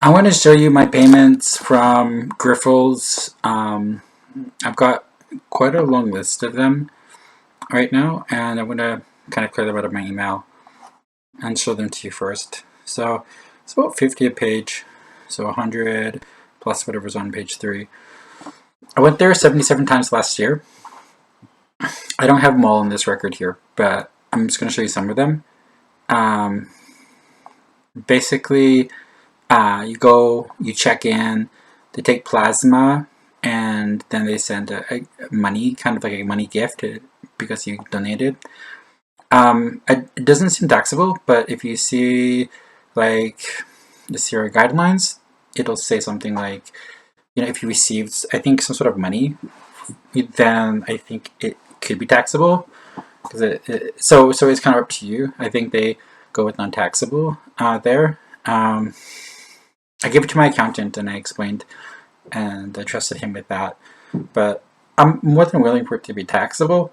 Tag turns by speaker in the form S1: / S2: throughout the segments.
S1: I want to show you my payments from Grifols. I've got quite a long list of them right now, and I want to kind of clear them out of my email and show them to you first. So it's about 50 a page, so 100 plus whatever's on page 3. I went there 77 times last year. I don't have them all in this record here, but I'm just going to show you some of them. Basically, you go, you check in, they take plasma, and then they send a money, kind of like a money gift because you donated. It doesn't seem taxable, but if you see like the CRA guidelines, it'll say something like, if you received, I think, some sort of money, then I think it could be taxable. So it's kind of up to you. I think they go with non-taxable there. I gave it to my accountant and I explained, and I trusted him with that. But I'm more than willing for it to be taxable.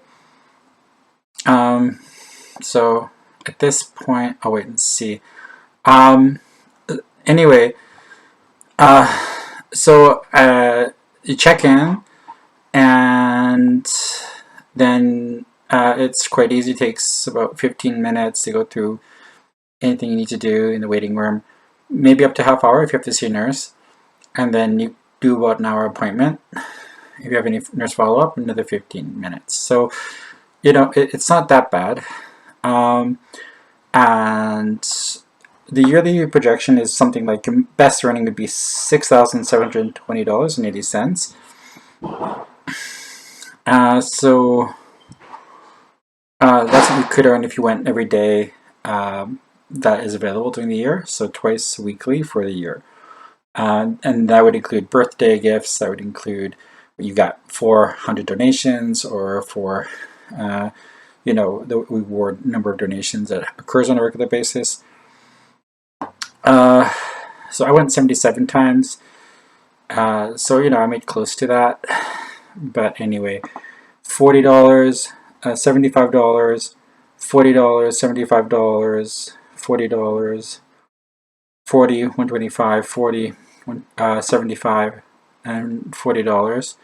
S1: So at this point, I'll wait and see. Anyway, so you check in, and then it's quite easy. It takes about 15 minutes to go through anything you need to do in the waiting room. Maybe up to half hour if you have to see a nurse, and then you do about an hour appointment. If you have any nurse follow-up, another 15 minutes. So, it's not that bad. And the yearly projection is something like your best earning would be $6,720.80. So that's what you could earn if you went every day. That is available during the year, so twice weekly for the year. And that would include birthday gifts, that would include you got 400 donations, or for the reward number of donations that occurs on a regular basis. So I went 77 times, so I made close to that. But anyway, $40, $75, $40, $75, $40, 40, 125, 40, 75, and $40.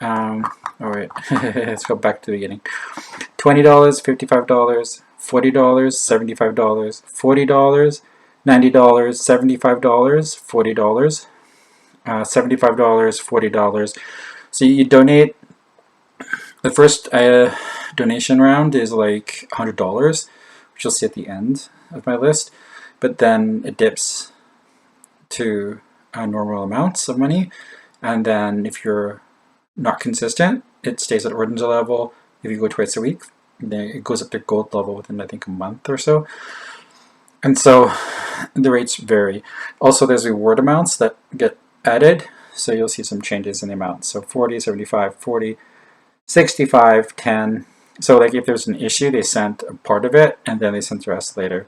S1: All right, let's go back to the beginning. $20, $55, $40, $75, $40, $90, $75, $40, $75, $40. So you donate. The first donation round is like $100, which you'll see at the end of my list, but then it dips to normal amounts of money, and then if you're not consistent, it stays at ordinary level. If you go twice a week, then it goes up to gold level within, I think, a month or so. And so the rates vary. Also, there's reward amounts that get added, so you'll see some changes in the amounts. So 40, 75, 40, 65, 10. So like if there's an issue, they sent a part of it, and then they sent the rest later.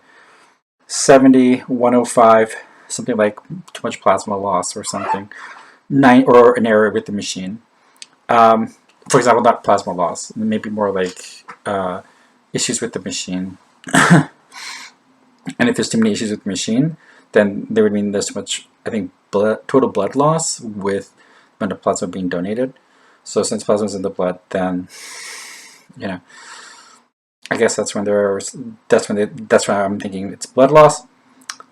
S1: 70, 105, something like too much plasma loss or something. 9, or an error with the machine. For example, not plasma loss, maybe more like issues with the machine. And if there's too many issues with the machine, then there would mean there's too much, I think, total blood loss with the amount of plasma being donated. So since plasma is in the blood, then I guess that's when that's why I'm thinking it's blood loss.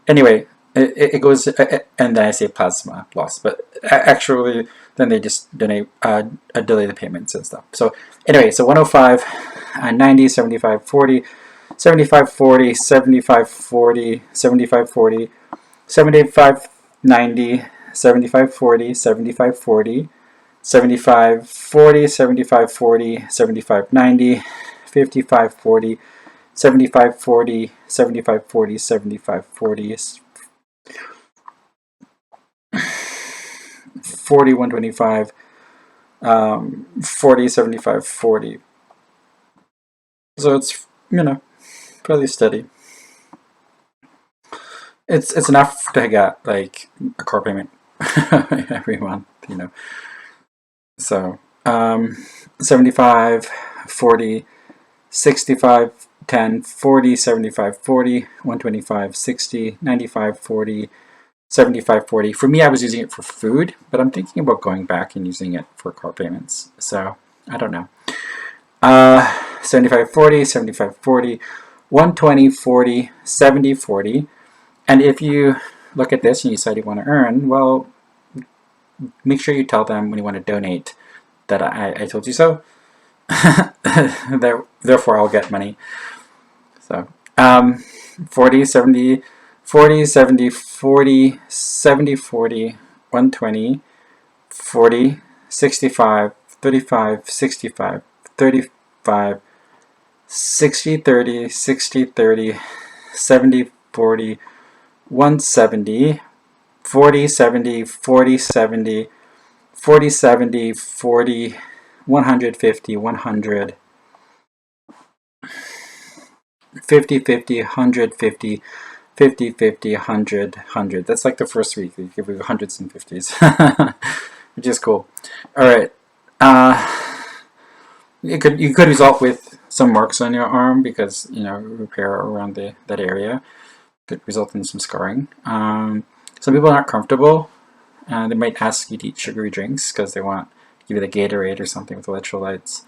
S1: Anyway, it goes, and then I say plasma loss, but actually then they just donate, delay the payments and stuff. So anyway, so 105, 90, 75, 40, 75, 40, 75, 40, 75, 40, 75, 90, 75, 40, 75, 40, 75, 40, 75, 40, 75, 90, 55, 40, 75, 40, 75, 40, 75, 40, 40, 125, 40, 75, 40. So it's, fairly steady. It's enough to get like a car payment every month, So 75, 40, 65, 10, 40, 75, 40, 125, 60, 95, 40, 75.40. For me, I was using it for food, but I'm thinking about going back and using it for car payments. So I don't know. 75.40, 75.40, 120.40, 70.40. And if you look at this and you decide you want to earn, well, make sure you tell them when you want to donate that I told you so. Therefore, I'll get money. So 40, 70, 40, 70, 40, 70, 40, 120, 40, 65, 35, 65, 35, 60, 30, 60, 30, 70, 40, 170, 40, 70, 40, 70, 40, 70, 40, 150, 100, 50, 50, 150, 50, 50, 100, 100. That's like the first week. They give you hundreds and fifties, which is cool. All right. You could result with some marks on your arm because, you know, repair around that area could result in some scarring. Some people aren't comfortable. They might ask you to eat sugary drinks because they want to give you the Gatorade or something with electrolytes.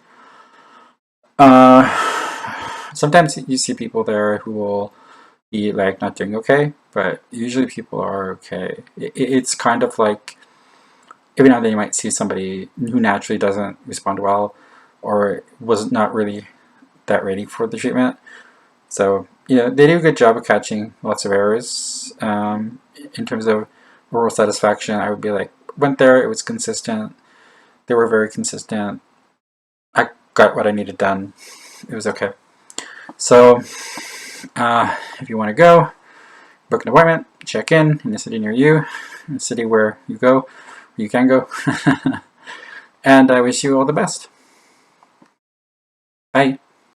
S1: Sometimes you see people there who will be like not doing okay, but usually people are okay. It's kind of like every now and then you might see somebody who naturally doesn't respond well or was not really that ready for the treatment. So, you know, they do a good job of catching lots of errors. In terms of oral satisfaction, I would be like, went there, it was consistent. They were very consistent. I got what I needed done. It was okay. So, if you want to go, book an appointment, check in the city near you, in the city where you go, where you can go. And I wish you all the best. Bye.